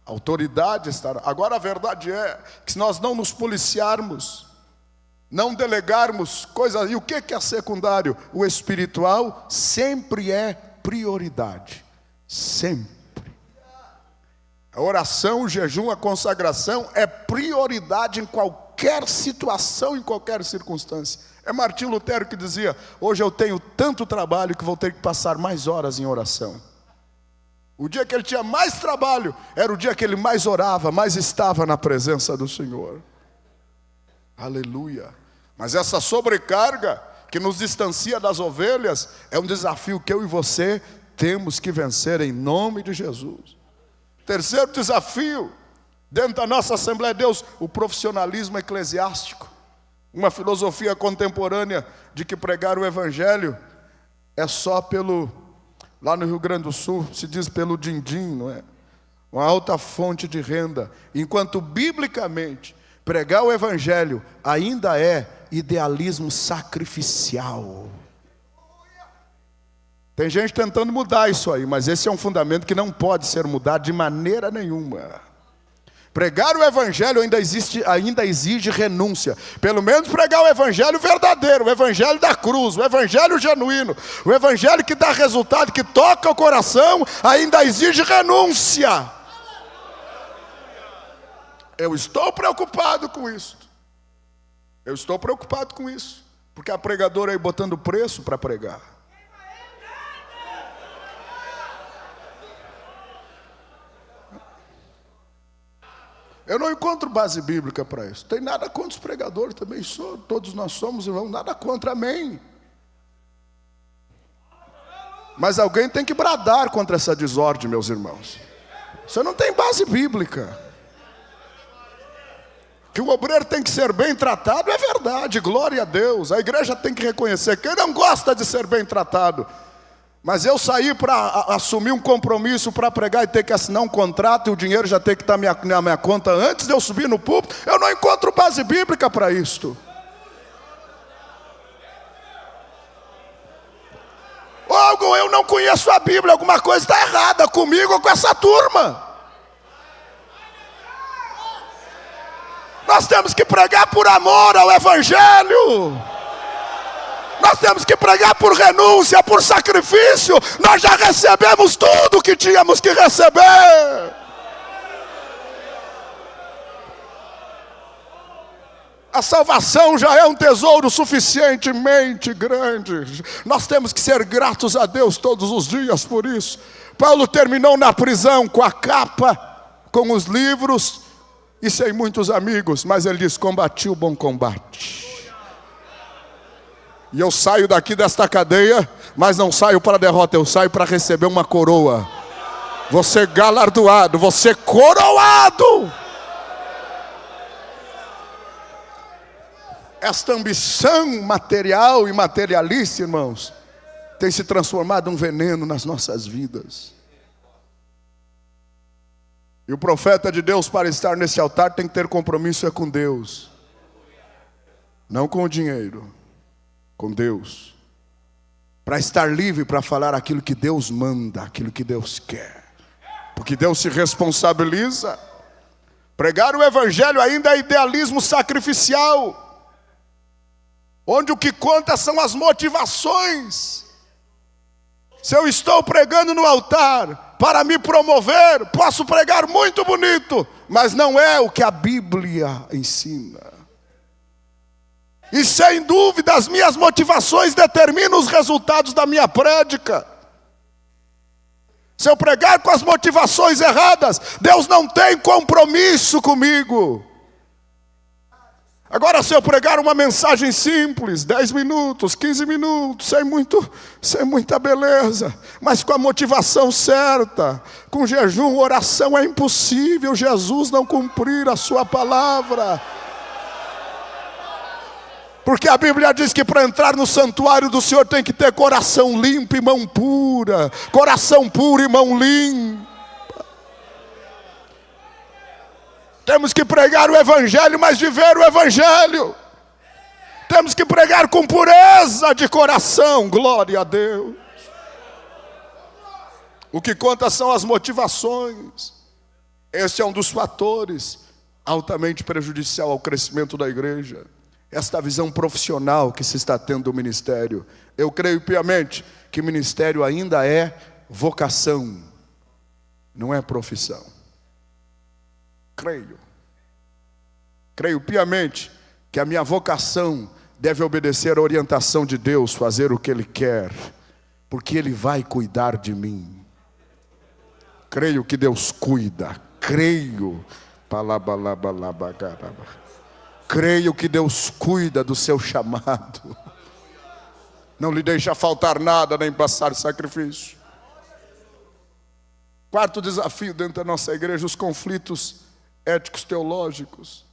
A autoridade estará. Agora a verdade é que se nós não nos policiarmos, não delegarmos coisas, e o que é secundário? O espiritual sempre é prioridade. Sempre. A oração, o jejum, a consagração é prioridade em qualquer situação, em qualquer circunstância. É Martim Lutero que dizia: hoje eu tenho tanto trabalho que vou ter que passar mais horas em oração. O dia que ele tinha mais trabalho era o dia que ele mais orava, mais estava na presença do Senhor. Aleluia. Mas essa sobrecarga que nos distancia das ovelhas é um desafio que eu e você temos que vencer em nome de Jesus. Terceiro desafio, dentro da nossa Assembleia de Deus, o profissionalismo eclesiástico. Uma filosofia contemporânea de que pregar o Evangelho é só lá no Rio Grande do Sul, se diz pelo din-din, não é? Uma alta fonte de renda. Enquanto biblicamente, pregar o Evangelho ainda é idealismo sacrificial. Tem gente tentando mudar isso aí, mas esse é um fundamento que não pode ser mudado de maneira nenhuma. Pregar o Evangelho ainda exige renúncia. Pelo menos pregar o Evangelho verdadeiro, o Evangelho da cruz, o Evangelho genuíno, o Evangelho que dá resultado, que toca o coração, ainda exige renúncia. Eu estou preocupado com isso. Eu estou preocupado com isso. Porque a pregadora aí botando preço para pregar. Eu não encontro base bíblica para isso. Tem nada contra os pregadores, também sou. Todos nós somos irmãos, nada contra, amém. Mas alguém tem que bradar contra essa desordem, meus irmãos. Você não tem base bíblica. Que o obreiro tem que ser bem tratado, é verdade, glória a Deus. A igreja tem que reconhecer. Quem não gosta de ser bem tratado? Mas eu sair para assumir um compromisso para pregar e ter que assinar um contrato e o dinheiro já tem que estar na minha conta antes de eu subir no púlpito, eu não encontro base bíblica para isto. Ou eu não conheço a Bíblia, alguma coisa está errada comigo ou com essa turma. Nós temos que pregar por amor ao Evangelho. Nós temos que pregar por renúncia, por sacrifício. Nós já recebemos tudo o que tínhamos que receber. A salvação já é um tesouro suficientemente grande. Nós temos que ser gratos a Deus todos os dias por isso. Paulo terminou na prisão com a capa, com os livros e sem muitos amigos. Mas ele diz: combati o bom combate. E eu saio daqui desta cadeia, mas não saio para a derrota, eu saio para receber uma coroa. Você galardoado, você coroado. Esta ambição material e materialista, irmãos, tem se transformado em um veneno nas nossas vidas. E o profeta de Deus, para estar nesse altar, tem que ter compromisso com Deus. Não com o dinheiro. Com Deus, para estar livre para falar aquilo que Deus manda, aquilo que Deus quer, porque Deus se responsabiliza. Pregar o Evangelho ainda é idealismo sacrificial, onde o que conta são as motivações. Se eu estou pregando no altar para me promover, posso pregar muito bonito, mas não é o que a Bíblia ensina. E sem dúvida as minhas motivações determinam os resultados da minha prédica. Se eu pregar com as motivações erradas, Deus não tem compromisso comigo. Agora, se eu pregar uma mensagem simples, 10 minutos, 15 minutos, sem muita beleza, mas com a motivação certa, com jejum, oração, é impossível Jesus não cumprir a sua palavra. Porque a Bíblia diz que para entrar no santuário do Senhor tem que ter coração limpo e mão pura. Coração puro e mão limpa. Temos que pregar o Evangelho, mas viver o Evangelho. Temos que pregar com pureza de coração. Glória a Deus. O que conta são as motivações. Este é um dos fatores altamente prejudicial ao crescimento da igreja. Esta visão profissional que se está tendo do ministério. Eu creio piamente que ministério ainda é vocação, não é profissão. Creio piamente que a minha vocação deve obedecer à orientação de Deus, fazer o que Ele quer, porque Ele vai cuidar de mim. Creio que Deus cuida, creio que Deus cuida do seu chamado. Não lhe deixa faltar nada, nem passar sacrifício. Quarto desafio dentro da nossa igreja, os conflitos éticos teológicos.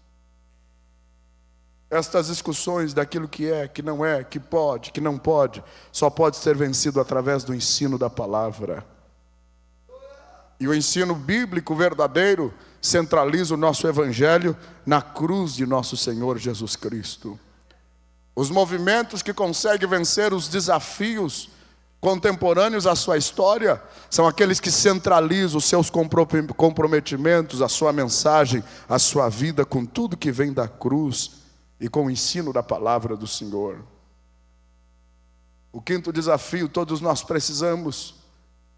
Estas discussões daquilo que é, que não é, que pode, que não pode, só pode ser vencido através do ensino da palavra. E o ensino bíblico verdadeiro centraliza o nosso evangelho na cruz de nosso Senhor Jesus Cristo. Os movimentos que conseguem vencer os desafios contemporâneos à sua história são aqueles que centralizam os seus comprometimentos, a sua mensagem, a sua vida com tudo que vem da cruz e com o ensino da palavra do Senhor. O quinto desafio, todos nós precisamos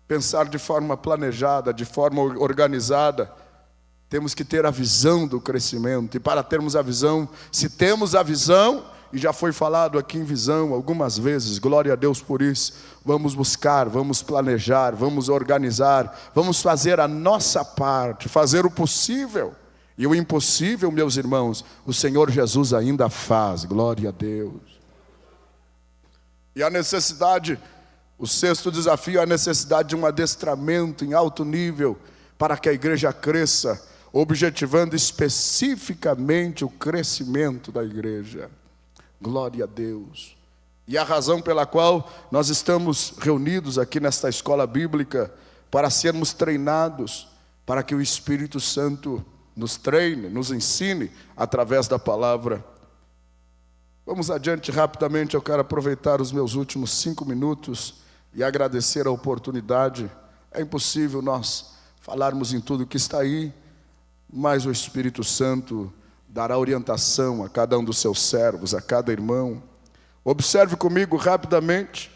pensar de forma planejada, de forma organizada. Temos que ter a visão do crescimento. E para termos a visão, se temos a visão, e já foi falado aqui em visão algumas vezes, glória a Deus por isso, vamos buscar, vamos planejar, vamos organizar, vamos fazer a nossa parte, fazer o possível. E o impossível, meus irmãos, o Senhor Jesus ainda faz, glória a Deus. E a necessidade, o sexto desafio é a necessidade de um adestramento em alto nível para que a igreja cresça, objetivando especificamente o crescimento da igreja. Glória a Deus. E a razão pela qual nós estamos reunidos aqui nesta escola bíblica, para sermos treinados, para que o Espírito Santo nos treine, nos ensine através da palavra. Vamos adiante rapidamente, eu quero aproveitar os meus últimos 5 minutos e agradecer a oportunidade. É impossível nós falarmos em tudo que está aí, mas o Espírito Santo dará orientação a cada um dos seus servos, a cada irmão. Observe comigo rapidamente,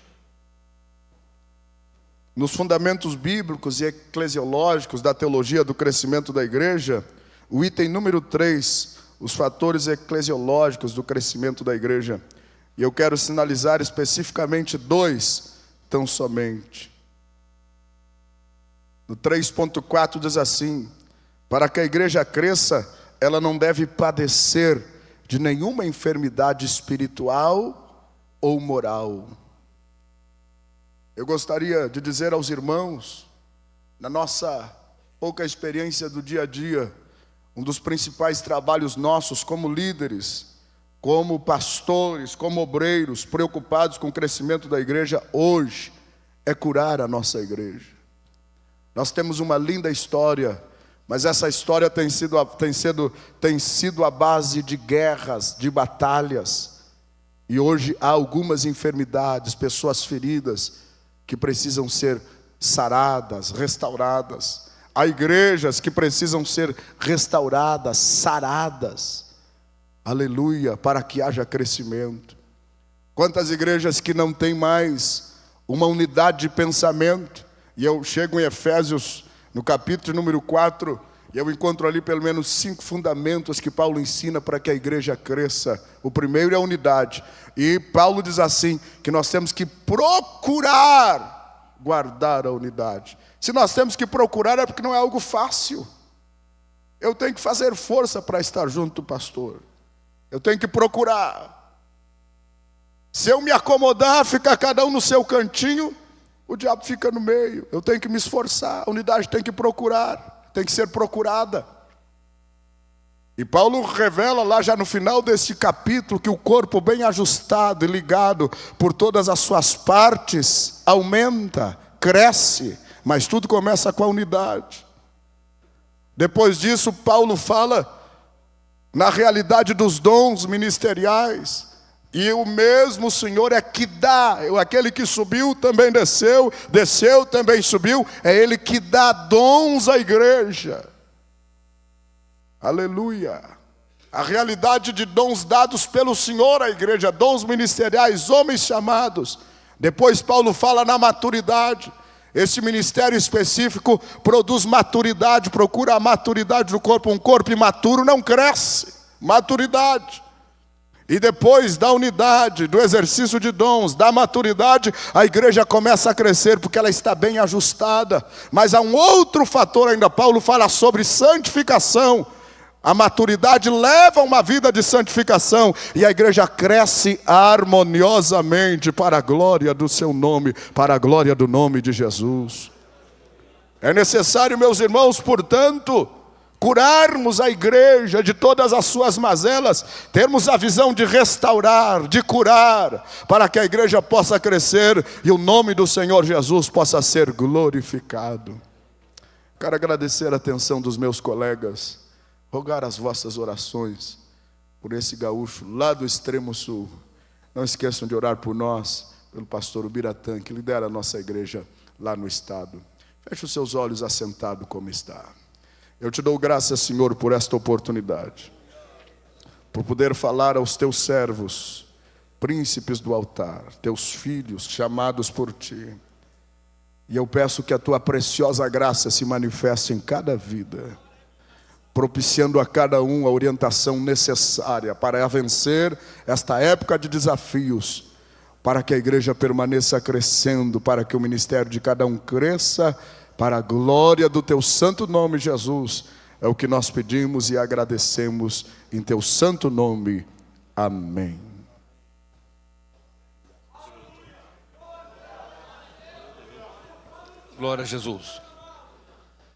nos fundamentos bíblicos e eclesiológicos da teologia do crescimento da igreja, o item número 3, os fatores eclesiológicos do crescimento da igreja. E eu quero sinalizar especificamente 2, tão somente. No 3.4 diz assim: para que a igreja cresça, ela não deve padecer de nenhuma enfermidade espiritual ou moral. Eu gostaria de dizer aos irmãos, na nossa pouca experiência do dia a dia, um dos principais trabalhos nossos como líderes, como pastores, como obreiros, preocupados com o crescimento da igreja hoje, é curar a nossa igreja. Nós temos uma linda história, mas essa história tem sido a base de guerras, de batalhas. E hoje há algumas enfermidades, pessoas feridas, que precisam ser saradas, restauradas. Há igrejas que precisam ser restauradas, saradas. Aleluia, para que haja crescimento. Quantas igrejas que não têm mais uma unidade de pensamento. E eu chego em Efésios, no capítulo número 4, e eu encontro ali pelo menos 5 fundamentos que Paulo ensina para que a igreja cresça. O primeiro é a unidade. E Paulo diz assim, que nós temos que procurar guardar a unidade. Se nós temos que procurar é porque não é algo fácil. Eu tenho que fazer força para estar junto do pastor. Eu tenho que procurar. Se eu me acomodar, ficar cada um no seu cantinho, o diabo fica no meio. Eu tenho que me esforçar. A unidade tem que procurar, tem que ser procurada. E Paulo revela lá já no final desse capítulo que o corpo bem ajustado e ligado por todas as suas partes aumenta, cresce, mas tudo começa com a unidade. Depois disso, Paulo fala na realidade dos dons ministeriais, E o mesmo Senhor é que dá, aquele que subiu também desceu, desceu também subiu, é Ele que dá dons à igreja. Aleluia. A realidade de dons dados pelo Senhor à igreja, dons ministeriais, homens chamados. Depois Paulo fala na maturidade. Esse ministério específico produz maturidade, procura a maturidade do corpo. Um corpo imaturo não cresce. Maturidade. E depois da unidade, do exercício de dons, da maturidade, a igreja começa a crescer porque ela está bem ajustada. Mas há um outro fator ainda, Paulo fala sobre santificação. A maturidade leva a uma vida de santificação e a igreja cresce harmoniosamente para a glória do seu nome, para a glória do nome de Jesus. É necessário, meus irmãos, portanto, curarmos a igreja de todas as suas mazelas, termos a visão de restaurar, de curar, para que a igreja possa crescer e o nome do Senhor Jesus possa ser glorificado. Quero agradecer a atenção dos meus colegas, rogar as vossas orações por esse gaúcho lá do extremo sul. Não esqueçam de orar por nós, pelo pastor Ubiratã, que lidera a nossa igreja lá no estado. Feche os seus olhos assentado como está. Eu te dou graças, Senhor, por esta oportunidade, por poder falar aos teus servos, príncipes do altar, teus filhos chamados por ti. E eu peço que a tua preciosa graça se manifeste em cada vida, propiciando a cada um a orientação necessária para vencer esta época de desafios, para que a igreja permaneça crescendo, para que o ministério de cada um cresça, para a glória do teu santo nome, Jesus. É o que nós pedimos e agradecemos em teu santo nome. Amém. Glória a Jesus.